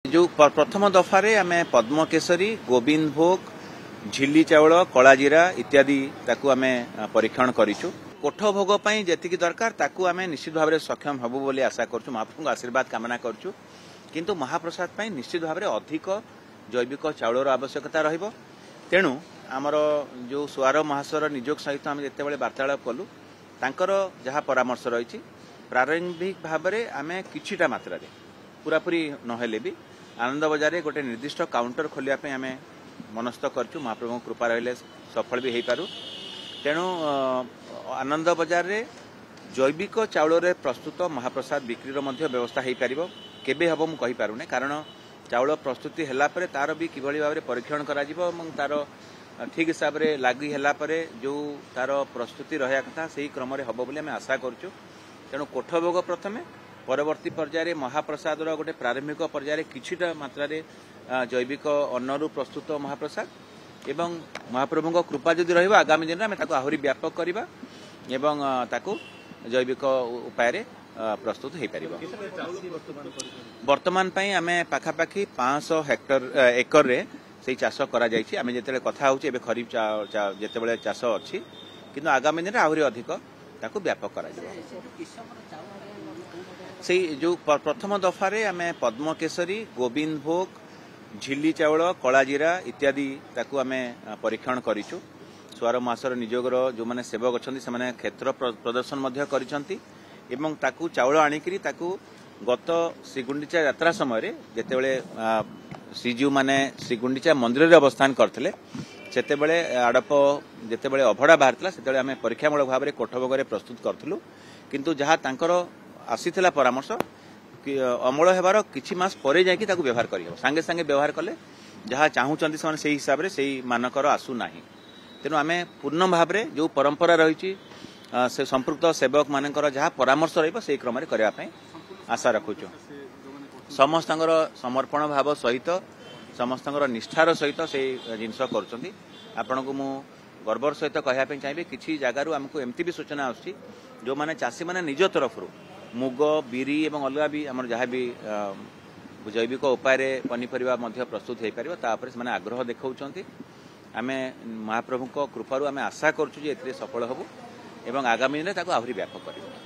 जो प्रथम दफारे आम पद्म केसरी गोविंद भोग झिल्ली चाउल कलाजीरा इत्यादि ताकू आम परीक्षण करूँ कोठ भोग जी दरकार ताकू आम निश्चित भाव में सक्षम हबु बोली आशा करूँ महाप्रभु आशीर्वाद कामना करूँ किंतु महाप्रसाद पर निश्चित भाव में अधिक जैविक चाउलर आवश्यकता रहिबो तेणु आमर जो सुआर महासर निजोग सहित आम जिते वार्तालाप कलु तांकर जहाँ परामर्श रही प्रारंभिक भाव में आम किछिटा मात्रा पूरापूरी नहेले भी आनंद बजार गोटे निर्दिष्ट काउंटर खोलिया आम मनस्थ करूँ महाप्रभु कृपा रहिले सफल भी हो पारू तेणु आनंद बजार रे जैविक चाउल प्रस्तुत महाप्रसाद बिक्री व्यवस्था हो पार केबे हबो मु कहि पारुने कारण चाउल प्रस्तुति हैला परे तार भी किभली भाव परीक्षण करा जिवो तार ठीक हिसाब से लागू हैला परे जो तार प्रस्तुति रहा कथा से क्रम हबो बोली आम आशा करूँ तेणु कोठ भोग प्रथमे परवर्ती पर्यायर महाप्रसाद गोटे प्रारंभिक पर्यायर किछिटा मात्रा जैविक अन्नरू प्रस्तुत महाप्रसाद एवं महाप्रभु कृपा जदि रहिबा आगामी दिन में आहरी व्यापक करवा एवं ताकू जैविक उपाय प्रस्तुत हो पार वर्तमान आम पाखापाखि 500 हेक्टर एकर रे से चाष करा जायछि आम जेतेबेले कथा होछि एबे खरीफ जेतेबेले चाष अछि किंतु आगामी दिन आहरी अधिक ताकू व्यापक करा जाय से जो प्रथम दफारे आम पद्म केसरी गोविंद भोग झिल्ली चाउल कलाजीरा इत्यादि ताकू आम परीक्षण करूँ सुआर महासर निजोगर जो मैंने सेवक अच्छा से क्षेत्र प्रदर्शन करिसेंती एवं ताकू चाउल आनिकरी ताकू गत श्रीगुंडीचा यात्रा समय जेतेबेले श्रीजीव माने श्रीगुंडीचा मंदिर रे अवस्थान करथिले सेतेबेले आडप जेतेबेले अभड़ा बाहरथिला सेतेबेले आमे परीक्षामूलक भाव में कोठ भोग प्रस्तुत करथिलु किंतु जहाँ तांकर आसीथिला परामर्श अमल हेबार किछि मास परे जायकि ताकू व्यवहार करियो संगे संगे व्यवहार कले जहाँ चाहूचंती से सेही हिसाब रे सेही मानकर आसु नाही तेणु आमे पूर्ण भाव में जो परंपरा रही से संपृक्त सेवक मानकर जहाँ परामर्श रहिबो सेही क्रम करबा पई आशा रखुछु समस्त समर्पण भाव सहित समस्त निष्ठार सहित से जिनस करुँच आपण को मु गर्वर सहित कहवाई चाहिए किसी जगार आमको एमती भी सूचना आसुची जो मैंने चाषी मैंने निज तरफ मुग बिरी एवं अलग भी आम जहाँ भी जैविक उपाय पनीपरिया प्रस्तुत हो पार से आग्रह देखा आम महाप्रभु कृपारू आम आशा करूँ सफल हबु एवं आगामी दिन ताकू आहरी व्यापक करूँ।